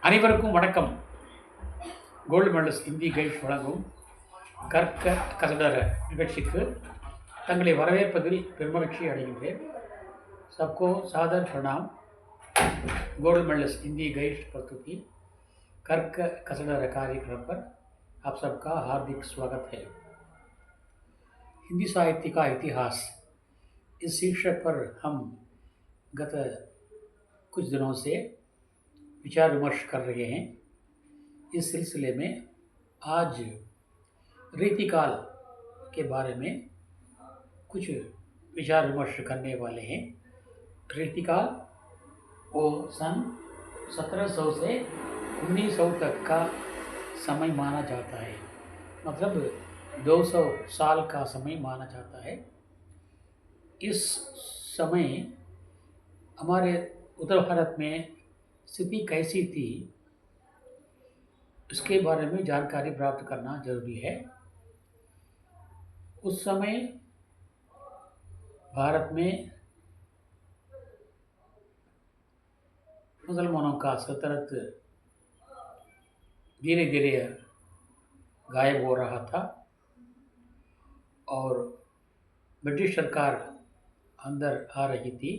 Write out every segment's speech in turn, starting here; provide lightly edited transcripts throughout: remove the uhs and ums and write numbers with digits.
அனைவருக்கும் வணக்கம். Gold medalist Hindi guide வழங்கும் கற்க கசடர நிகழ்ச்சிக்கு தங்களை வரவேற்பதில் பெருமகிழ்ச்சி அடைகின்றேன். सबको सादर प्रणाम. गोल्ड मेडलिस्ट हिंदी गाइड प्रस्तुति कर्क कसडर कार्यक्रम पर आप सबका हार्दिक स्वागत है. हिंदी साहित्य का इतिहास इस शीर्षक पर हम गत कुछ दिनों से विचार विमर्श कर रहे हैं. इस सिलसिले में आज रीतिकाल के बारे में कुछ विचार विमर्श करने वाले हैं. रीतिकाल वो सन 1700 से 1900 तक का समय माना जाता है. मतलब 200 साल का समय माना जाता है. इस समय हमारे उत्तर भारत में स्थिति कैसी थी इसके बारे में जानकारी प्राप्त करना जरूरी है. उस समय भारत में मुसलमानों का सल्तनत धीरे धीरे गायब हो रहा था और ब्रिटिश सरकार अंदर आ रही थी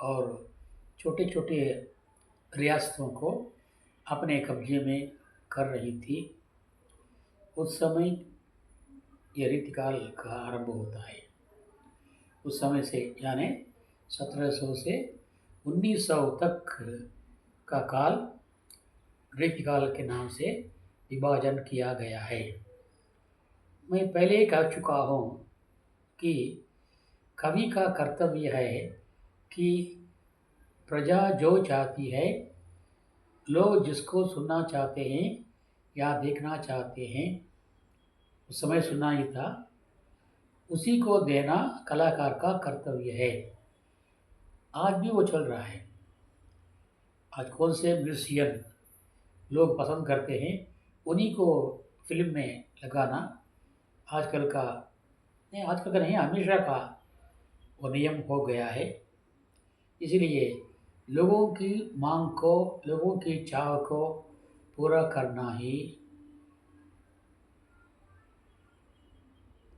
और छोटे छोटे रियासतों को अपने कब्जे में कर रही थी. उस समय यह रीतिकाल का आरंभ होता है. उस समय से यानी 1700 से 1900 तक का काल रीतिकाल के नाम से विभाजन किया गया है. मैं पहले ही कह चुका हूँ कि कवि का कर्तव्य है कि प्रजा जो चाहती है, लोग जिसको सुनना चाहते हैं या देखना चाहते हैं, उस समय सुनना ही था, उसी को देना कलाकार का कर्तव्य है. आज भी वो चल रहा है. आज कौन से म्यूजिशियन लोग पसंद करते हैं उन्हीं को फिल्म में लगाना आजकल का नहीं, आजकल का नहीं, हमेशा का वो नियम हो गया है. इसलिए लोगों की मांग को, लोगों की चाह को पूरा करना ही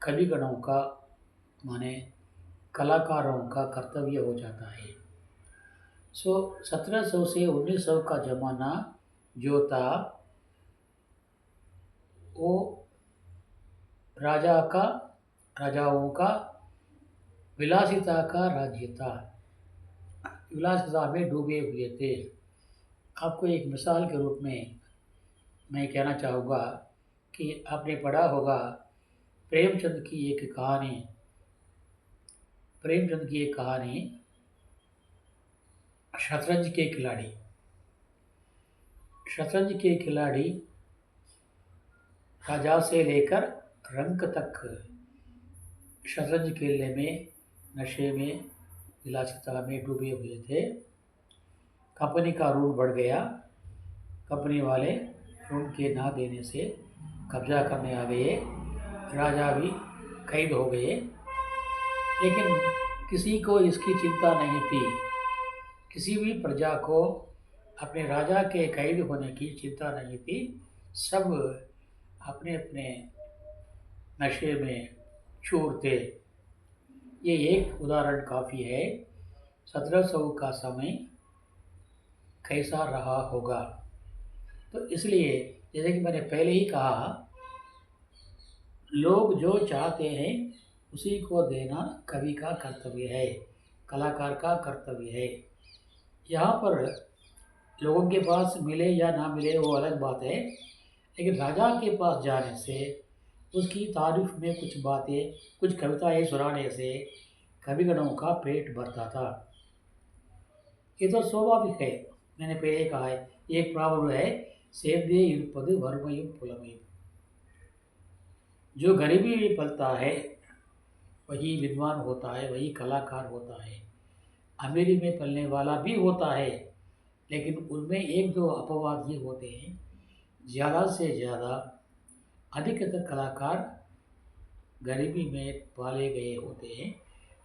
कविगणों का माने कलाकारों का कर्तव्य हो जाता है. 1700 से 1900 का ज़माना जो था वो राजाओं का विलासिता का राज्य था. विलासिता में डूबे हुए थे. आपको एक मिसाल के रूप में मैं कहना चाहूँगा कि आपने पढ़ा होगा प्रेमचंद की एक कहानी शतरंज के खिलाड़ी. शतरंज के खिलाड़ी राजा से लेकर रंक तक शतरंज खेलने में, नशे में, विलासिता में डूबे हुए थे. कंपनी का ऋण बढ़ गया. कंपनी वाले ऋण के ना देने से कब्जा करने आ गए. राजा भी कैद हो गए. लेकिन किसी को इसकी चिंता नहीं थी. किसी भी प्रजा को अपने राजा के कैद होने की चिंता नहीं थी. सब अपने अपने नशे में चूर थे. ये एक उदाहरण काफ़ी है 1700 का समय कैसा रहा होगा. तो इसलिए जैसे कि मैंने पहले ही कहा, लोग जो चाहते हैं उसी को देना कवि का कर्तव्य है, कलाकार का कर्तव्य है. यहाँ पर लोगों के पास मिले या ना मिले वो अलग बात है. लेकिन राजा के पास जाने से, उसकी तारीफ में कुछ बातें, कुछ कविताएं सुनाने से कविगणों का पेट भरता था. ये तो स्वाभाविक है. मैंने पहले कहा है, एक प्रॉब्लम है, सेव्य इरुपद वर्मयम पुलमयम. जो गरीबी में पलता है वही विद्वान होता है, वही कलाकार होता है. अमीरी में पलने वाला भी होता है, लेकिन उनमें एक दो अपवाद ये होते हैं, ज़्यादा से ज़्यादा अधिकतर कलाकार गरीबी में पाले गए होते हैं,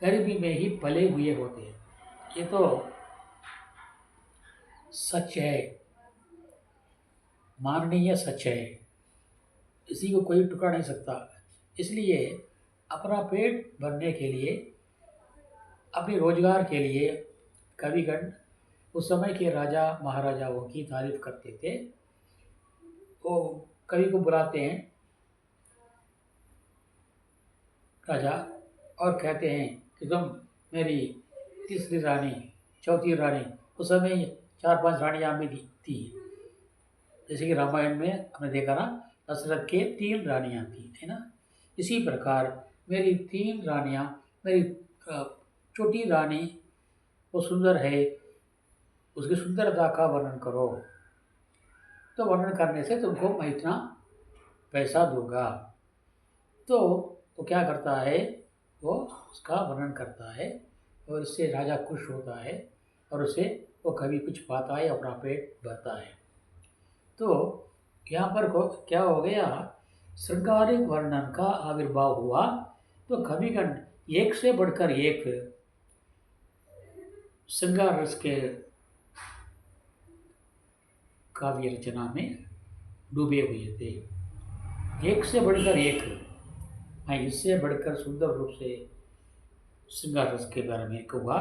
गरीबी में ही पले हुए होते हैं. ये तो सच है. माननीय सच है, इसी को कोई टुकड़ा नहीं सकता। इसलिए अपना पेट भरने के लिए, अपने रोजगार के लिए कविगण उस समय के राजा महाराजाओं की तारीफ करते थे। वो कवि को बुलाते हैं राजा और कहते हैं कि तुम मेरी तीसरी रानी, चौथी रानी, उस समय 4-5 रानियाँ भी थी। जैसे कि रामायण में हमने देखा ना, दशरथ के 3 रानियाँ थी, है ना। इसी प्रकार मेरी 3 रानियाँ, मेरी छोटी रानी वो सुंदर है, उसकी सुंदरता का वर्णन करो। तो वर्णन करने से तुमको मैं इतना पैसा दूंगा। तो वो क्या करता है, वो उसका वर्णन करता है और इससे राजा खुश होता है और उसे वो कभी कुछ पाता है, अपना पेट भरता है। तो यहाँ पर क्या हो गया, श्रृंगारिक वर्णन का आविर्भाव हुआ। तो कविगण एक से बढ़कर एक श्रृंगार रस के काव्य रचना में डूबे हुए थे। एक से बढ़कर एक, मैं इससे बढ़कर सुंदर रूप से श्रृंगार रस के बारे में कहूँगा,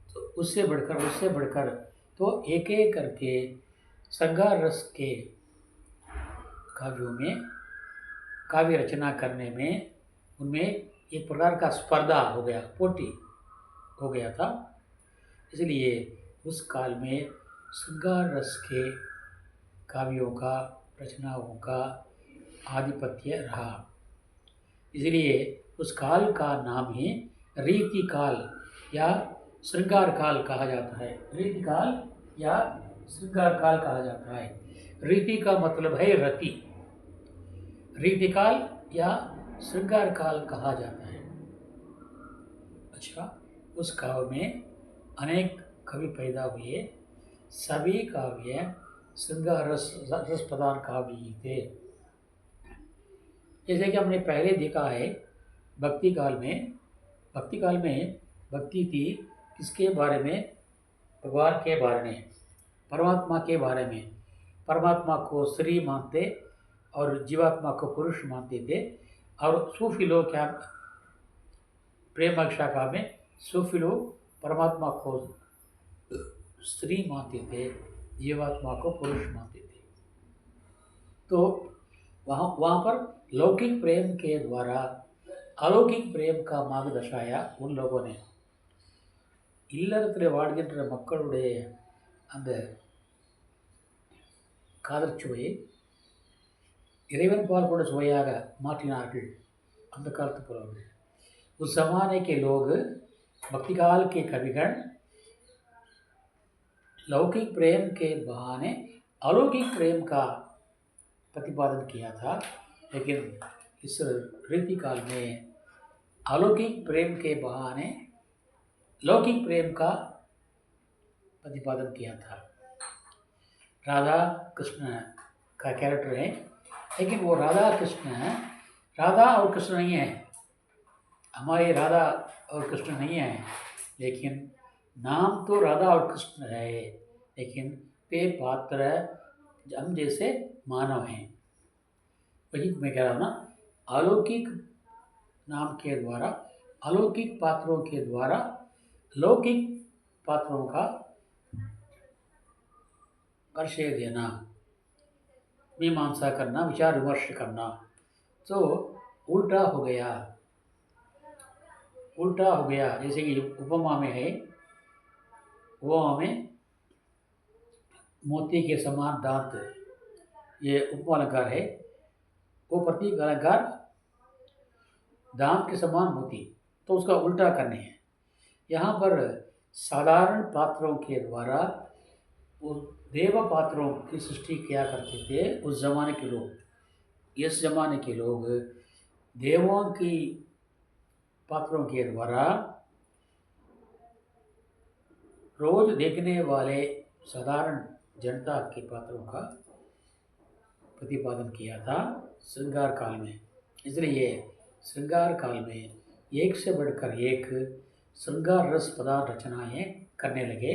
तो उससे बढ़कर तो एक एक करके श्रृंगार रस के काव्यों में काव्य रचना करने में उनमें एक प्रकार का स्पर्धा हो गया, पोटी हो गया था। इसलिए उस काल में श्रृंगार रस के काव्यों का, रचनाओं का आधिपत्य रहा। इसलिए उस काल का नाम ही रीति काल या श्रृंगार काल कहा जाता है। रीति काल या श्रृंगार काल कहा जाता है। रीति का मतलब है रति, रीति काल या श्रृंगार काल कहा जाता है। अच्छा, उस काव्य में अनेक कवि पैदा हुए, सभी काव्य श्रृंगार रस प्रधान काव्य ही थे। जैसे कि हमने पहले देखा है, भक्ति काल में भक्ति थी किसके बारे में, भगवान के बारे में, परमात्मा के बारे में। परमात्मा को स्त्री मानते और जीवात्मा को पुरुष मानते थे। और सूफी लोग क्या, प्रेम शाखा में सूफी लोग परमात्मा को स्त्री मानते थे, जीवात्मा को पुरुष मानते थे। तो वहाँ पर लौकिक प्रेम के द्वारा अलौकिक प्रेम का मार्ग दर्शाया उन लोगों ने। இல்லறத்தில் வாழ்கின்ற மக்களுடைய அந்த காதல் சுவையை இறைவன் பால் கூட சுவையாக மாற்றினார்கள் அந்த कालத்து पुरवர்கள்। उस जमाने के लोग, भक्ति काल के कविगण लौकिक प्रेम के बहाने अलौकिक प्रेम का प्रतिपादन किया था। लेकिन इस रीति काल में अलौकिक प्रेम के बहाने लौकिक प्रेम का प्रतिपादन किया था। राधा कृष्ण का कैरेक्टर है, लेकिन वो राधा और कृष्ण नहीं है। हमारे राधा और कृष्ण नहीं है, लेकिन नाम तो राधा और कृष्ण है, लेकिन वे पात्र हम जैसे मानव हैं। वही मैं कह रहा हूँ ना, अलौकिक नाम के द्वारा, अलौकिक पात्रों के द्वारा लौकिक पात्रों का परिचय देना, मीमांसा करना, विचार विमर्श करना, तो उल्टा हो गया। जैसे कि उपमा में है, उपमा में मोती के समान दांत, ये उपमा अलंकार है। वो प्रतीक अलंकार दांत के समान मोती, तो उसका उल्टा करने हैं। यहाँ पर साधारण पात्रों के द्वारा उस देव पात्रों की सृष्टि किया करते थे उस जमाने के लोग। इस जमाने के लोग देवों की पात्रों के द्वारा रोज देखने वाले साधारण जनता के पात्रों का प्रतिपादन किया था श्रृंगार काल में। इसलिए श्रृंगार काल में एक से बढ़कर एक श्रृंगार रस पदार्थ रचनाएँ करने लगे।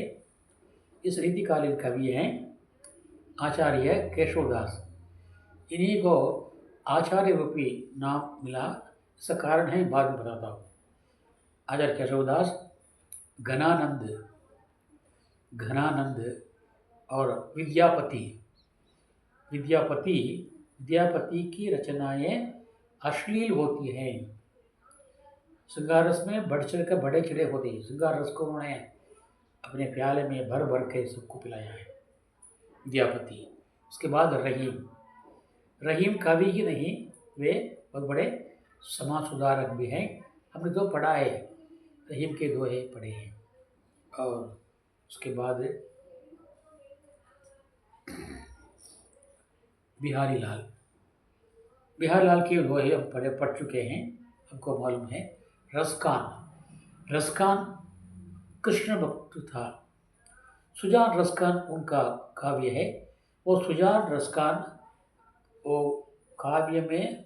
इस रीतिकालीन कवि हैं आचार्य केशवदास, इन्हीं को आचार्य रूपी नाम मिला। इसका कारण है बाद में बताता हूँ। आचार्य केशवदास, घनानंद, घनानंद और विद्यापति। विद्यापति विद्यापति की रचनाएं अश्लील होती हैं। श्रृंगार रस में बढ़ चढ़ कर बड़े चढ़े होते हैं। श्रृंगार रस को उन्होंने अपने प्याले में भर भर के सबको पिलाया है, विद्यापति। उसके बाद रहीम। रहीम कवि ही नहीं, वे बहुत बड़े समाज सुधारक भी हैं। हमने दो पढ़ा है, रहीम के दोहे पढ़े हैं। और उसके बाद बिहारी लाल। बिहारी लाल के दोहे हम पढ़ चुके हैं, हमको मालूम है। रसखान। रसखान कृष्ण भक्त था। सुजान रसखान उनका काव्य है। वो सुजान रसखान, वो काव्य में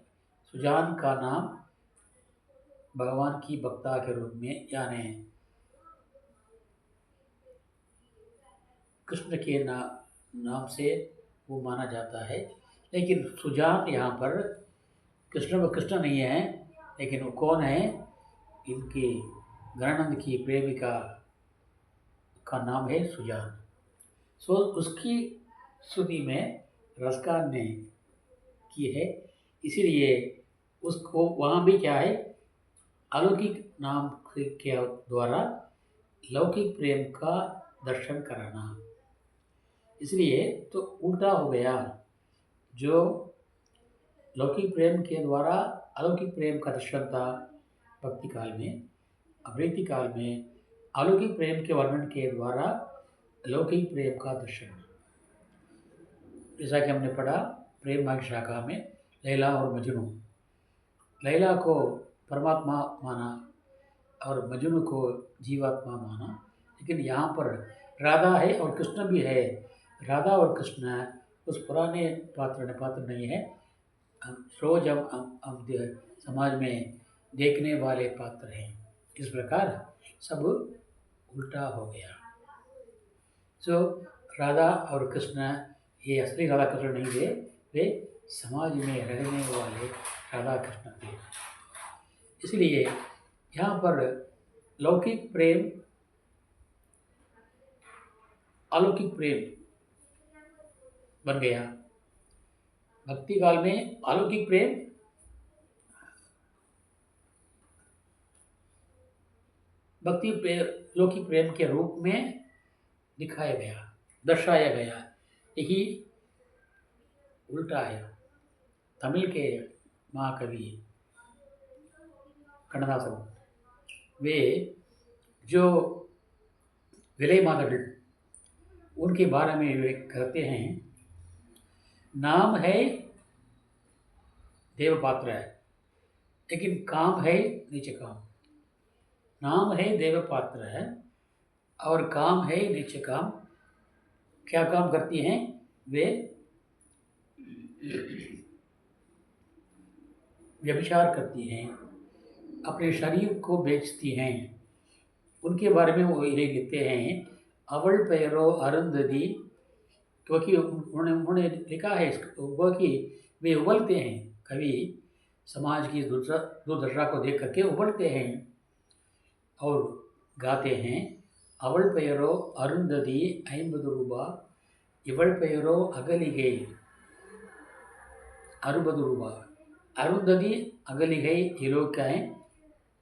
सुजान का नाम भगवान की भक्ता के रूप में, यानी कृष्ण के नाम से वो माना जाता है। लेकिन सुजान यहाँ पर कृष्ण नहीं है, लेकिन वो कौन है? इनकी गणानंद की प्रेमिका का नाम है सुजान। सो उसकी स्तुति में रसखान ने की है, इसीलिए उसको वहाँ भी क्या है, अलौकिक नाम के द्वारा लौकिक प्रेम का दर्शन कराना। इसलिए तो उल्टा हो गया। जो लौकिक प्रेम के द्वारा अलौकिक प्रेम का दर्शन था भक्ति काल में, अवृत्ति काल में अलौकिक प्रेम के वर्णन के द्वारा लौकिक प्रेम का दर्शन। जैसा कि हमने पढ़ा प्रेम मार्ग शाखा में, लैला और मजनू। लैला को परमात्मा माना और मजनू को जीवात्मा माना, लेकिन यहाँ पर राधा है और कृष्ण भी है। राधा और कृष्ण उस पुराने पात्र नहीं है। रोज हम समाज में देखने वाले पात्र हैं। इस प्रकार सब उल्टा हो गया। सो राधा और कृष्ण ये असली राधा कृष्ण नहीं थे, वे समाज में रहने वाले राधा कृष्ण थे। इसलिए यहाँ पर लौकिक प्रेम अलौकिक प्रेम बन गया। भक्ति काल में अलौकिक प्रेम लौकिक प्रेम के रूप में दिखाया गया, दर्शाया गया। यही उल्टा है। तमिल के महाकवि कண்ணதாசன், वे जो विलय माधव उनके बारे में वे कहते हैं, नाम है देव पात्र है, लेकिन काम है नीचे काम। नाम है देव पात्र है और काम है नीचे काम। क्या काम करती हैं वे? व्यभिचार करती हैं, अपने शरीर को बेचती हैं। उनके बारे में वो ये लिखते हैं, अवल पैरो अरुंधति, क्योंकि उन्होंने लिखा है वो कि वे उबलते हैं। कवि समाज की दुर्दशा को देख करके उबलते हैं और गाते हैं, अवल पैरो अरुंधति 50 रूपा, इवल पैरो अगलिगे 60 रूपा। अरुंधति अगलिगे ये लोग क्या हैं?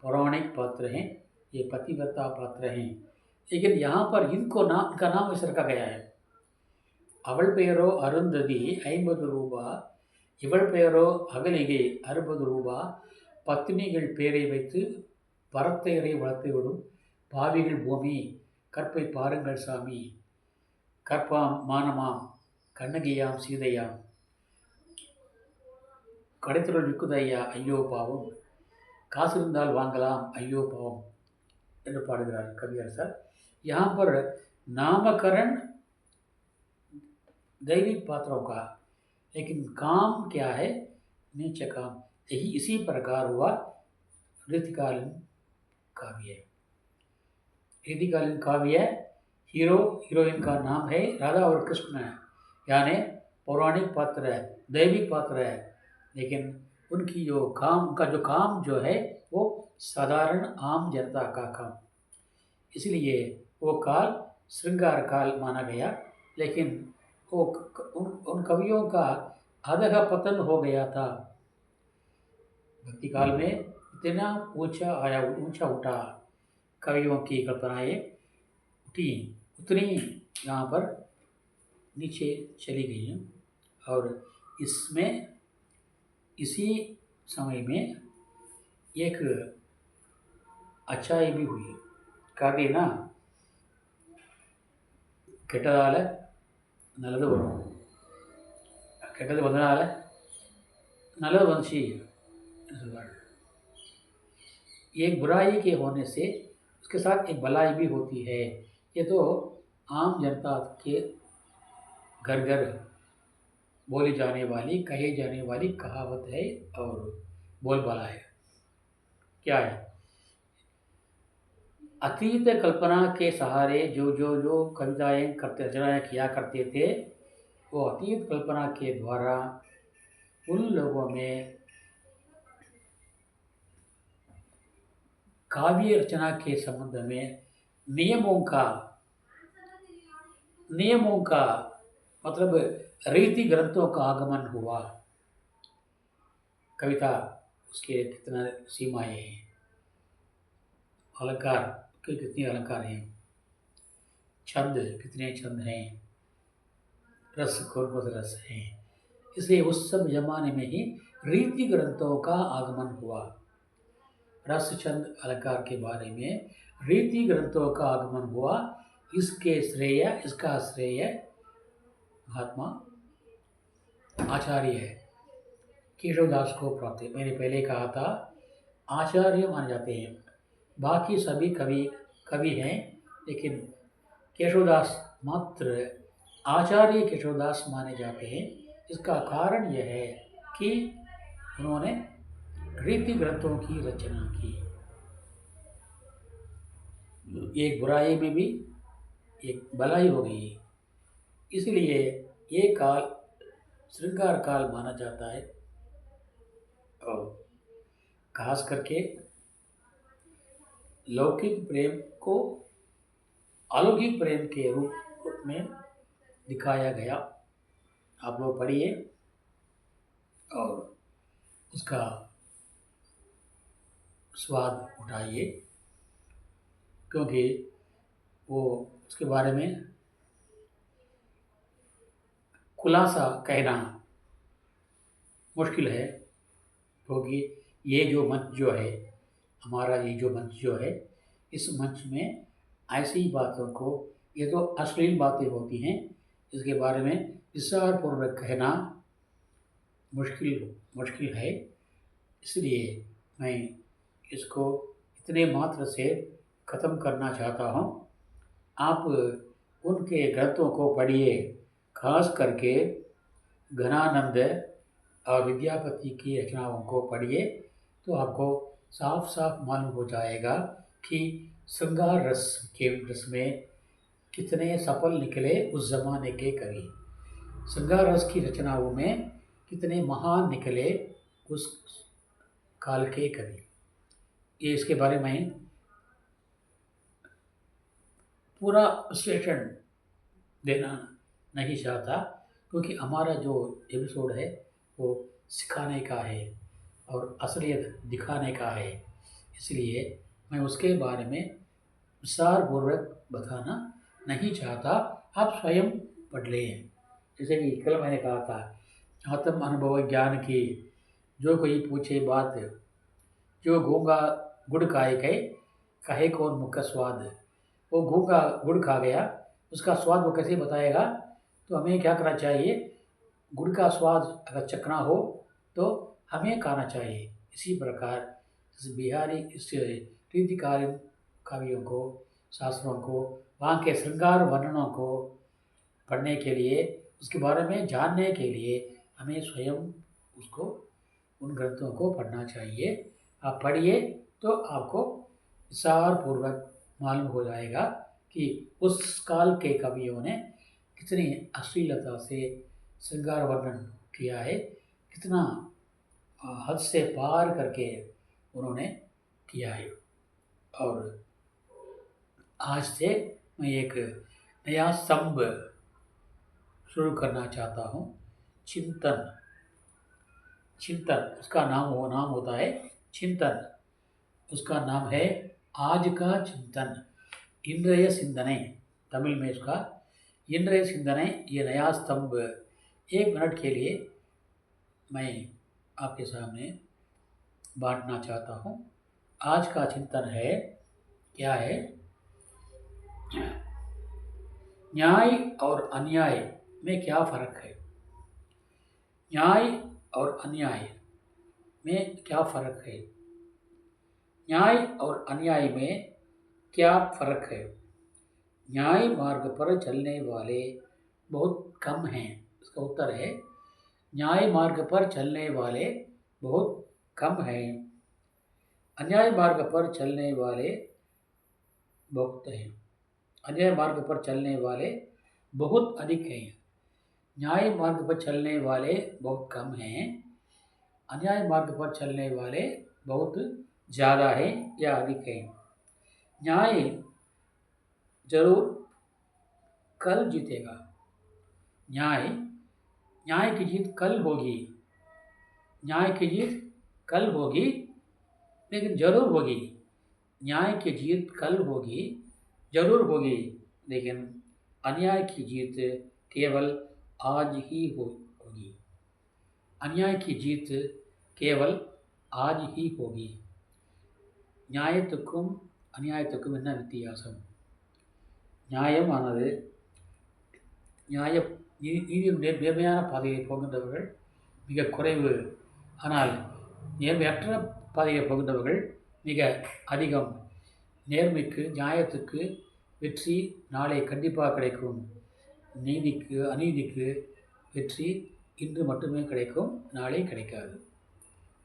पौराणिक पात्र हैं, ये पतिव्रता पात्र हैं। लेकिन यहाँ पर इनका नाम इस रखा गया है, அவள் பெயரோ அருந்ததி 50 ரூபா, இவள் பெயரோ அகலிகை 60 ரூபா. பத்தினிகள் பேரை வைத்து பரத்தையரை வளர்த்துவிடும் பாவிகள் பூமி, கற்பை பாருங்கள் சாமி, கற்பாம் மானமாம் கண்ணகியாம் சீதையாம், கடைத்தொழில் விற்குதையா ஐயோ பாவம், காசு இருந்தால் வாங்கலாம் ஐயோ பாவம் என்று பாடுகிறார் कवियरसर। यहाँ पर नामकरण दैविक पात्रों का, लेकिन काम क्या है? नीच काम। यही इसी प्रकार हुआ ऋतुकालीन काव्य। ऋतुकालीन काव्य हीरो हीरोइन का नाम है राधा और कृष्ण, यानी पौराणिक पात्र है, दैविक पात्र है, लेकिन उनका जो काम जो है वो साधारण आम जनता का काम। इसलिए वो काल श्रृंगार काल माना गया। लेकिन उन कवियों का अधः पतन हो गया था। भक्ति काल में इतना ऊंचा उठा, कवियों की कल्पनाएं उठी, उतनी यहाँ पर नीचे चली गई हैं। और इसमें इसी समय में एक अच्छाई भी हुई। कहते ना, ಕೆಟ್ಟದಾಲ ನಲದು ಬரும், ಕೆಟ್ಟது வந்தனால நல்லது வந்துச்சு சொல்வார்। एक बुराई के होने से उसके साथ एक भलाई भी होती है। ये तो आम जनता के घर घर बोली जाने वाली, कही जाने वाली कहावत है और बोलबाला है। क्या है? अतीत कल्पना के सहारे जो कविताएं रचनाएं किया करते थे, वो अतीत कल्पना के द्वारा उन लोगों में काव्य रचना के संबंध में नियमों का मतलब रीति ग्रंथों का आगमन हुआ। कविता उसके कितना सीमाएं हैं, अलंकार के कितने अलंकार हैं, छंद कितने छंद हैं, रस कौन रस हैं। इसलिए उस सब जमाने में ही रीति ग्रंथों का आगमन हुआ। रस छंद अलंकार के बारे में रीति ग्रंथों का आगमन हुआ। इसका श्रेय महात्मा आचार्य है, केशवदास को प्राप्त है। मैंने पहले कहा था आचार्य माने जाते हैं, बाकी सभी कवि हैं, लेकिन केशवदास मात्र आचार्य केशवदास माने जाते हैं। इसका कारण यह है कि उन्होंने रीति ग्रंथों की रचना की। एक बुराई में भी एक भलाई हो गई, इसलिए ये काल श्रृंगार काल माना जाता है। और खास करके लौकिक प्रेम को अलौकिक प्रेम के रूप में दिखाया गया। आप लोग पढ़िए और उसका स्वाद उठाइए, क्योंकि वो उसके बारे में खुलासा कहना मुश्किल है, क्योंकि ये जो मंच जो है हमारा, ये जो मंच जो है, इस मंच में ऐसी बातों को, ये तो अश्लील बातें होती हैं, इसके बारे में विस्तार पूर्वक कहना मुश्किल है। इसलिए मैं इसको इतने मात्र से ख़त्म करना चाहता हूँ। आप उनके ग्रंथों को पढ़िए, खास करके घनानंद और विद्यापति की रचनाओं को पढ़िए, तो आपको साफ साफ मालूम हो जाएगा कि श्रृंगार रस में कितने सफल निकले उस ज़माने के कवि, श्रृंगार रस की रचनाओं में कितने महान निकले उस काल के कवि। ये इसके बारे में पूरा विश्लेषण देना नहीं चाहता, क्योंकि हमारा जो एपिसोड है वो सिखाने का है और असलियत दिखाने का है। इसलिए मैं उसके बारे में विस्तारपूर्वक बताना नहीं चाहता। आप स्वयं पढ़ लें। जैसे कि कल मैंने कहा था, आत्म अनुभव ज्ञान की जो कोई पूछे बात, जो गूंगा गुड़ खाए कहे कौन मुख स्वाद। वो गूंगा गुड़ खा गया, उसका स्वाद वो कैसे बताएगा? तो हमें क्या करना चाहिए? गुड़ का स्वाद अगर चखना हो तो हमें खाना चाहिए। इसी प्रकार इस बिहारी इस रीतिकारी काव्यों को, शास्त्रों को, वहाँ के श्रृंगार वर्णनों को पढ़ने के लिए, उसके बारे में जानने के लिए हमें स्वयं उसको, उन ग्रंथों को पढ़ना चाहिए। आप पढ़िए तो आपको विस्तारपूर्वक मालूम हो जाएगा कि उस काल के कवियों ने कितनी अश्लीलता से श्रृंगार वर्णन किया है, कितना हद से पार करके उन्होंने किया है। और आज से मैं एक नया स्तंभ शुरू करना चाहता हूँ, चिंतन। चिंतन उसका नाम होता है चिंतन। उसका नाम है आज का चिंतन, इंद्रिय सिंधने। तमिल में इसका इंद्रिय सिंधने, ये नया स्तंभ 1 मिनट के लिए मैं आपके सामने बांटना चाहता हूँ। आज का चिंतन है, क्या है? न्याय और अन्याय में क्या फर्क है? न्याय और अन्याय में क्या फर्क है? न्याय और अन्याय में क्या फर्क है? न्याय मार्ग पर चलने वाले बहुत कम हैं। इसका उत्तर है न्याय मार्ग पर चलने वाले बहुत कम हैं। अन्याय मार्ग पर चलने वाले बहुत हैं। अन्याय मार्ग पर चलने वाले बहुत अधिक हैं। न्याय मार्ग पर चलने वाले बहुत कम हैं। अन्याय मार्ग पर चलने वाले बहुत ज़्यादा हैं या अधिक हैं। न्याय जरूर कल जीतेगा। न्याय न्याय की जीत कल होगी। न्याय की जीत कल होगी, लेकिन जरूर होगी। न्याय की जीत कल होगी, जरूर होगी, लेकिन अन्याय की जीत केवल आज ही होगी। अन्याय की जीत केवल आज ही होगी। நியாயத்துக்கும் அநியாயத்துக்கும் என்ன வித்தியாசம்? நியாயமானது நியாய நேர்மையான பாதையை போகின்றவர்கள் மிக குறைவு. ஆனால் நேர்மையற்ற பாதையை போகின்றவர்கள் மிக அதிகம். நேர்மைக்கு நியாயத்துக்கு வெற்றி நாளை கண்டிப்பாக கிடைக்கும். अनीதிக்கு வெற்றி இன்று மட்டுமே கிடைக்கும், நாளை கிடைக்காது।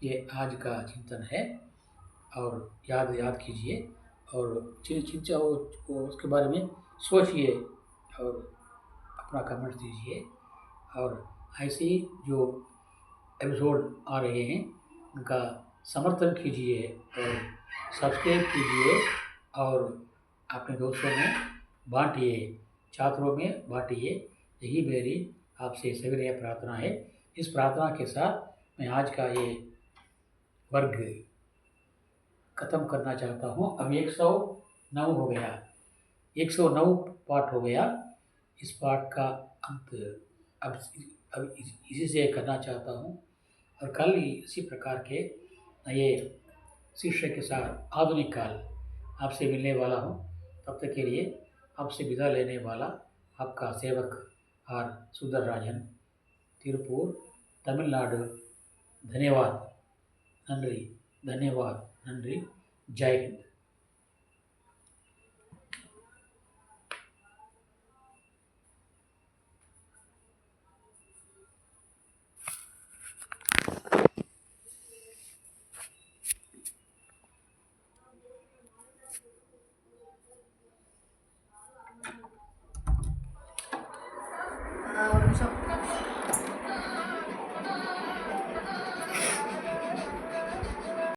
ये आज का चिंतन है और याद कीजिए और चिंता उसके बारे में सोचिए और अपना कमेंट दीजिए। और ऐसे ही जो एपिसोड आ रहे हैं उनका समर्थन कीजिए और सब्सक्राइब कीजिए और अपने दोस्तों में बांटिए, छात्रों में बांटिए। यही मेरी आपसे सविनय प्रार्थना है। इस प्रार्थना के साथ मैं आज का ये वर्ग ख़त्म करना चाहता हूँ। अब 109 हो गया, 109 पाठ हो गया। इस पाठ का अंत अब इसी से करना चाहता हूँ और कल इसी प्रकार के नए शिष्य के साथ आधुनिक काल आपसे मिलने वाला हूँ। तब तक के लिए आपसे विदा लेने वाला आपका सेवक आर सुंदरराजन, तिरुपुर, तमिलनाडु। धन्यवाद, नंरी, धन्यवाद, नंरी। जय हिंद।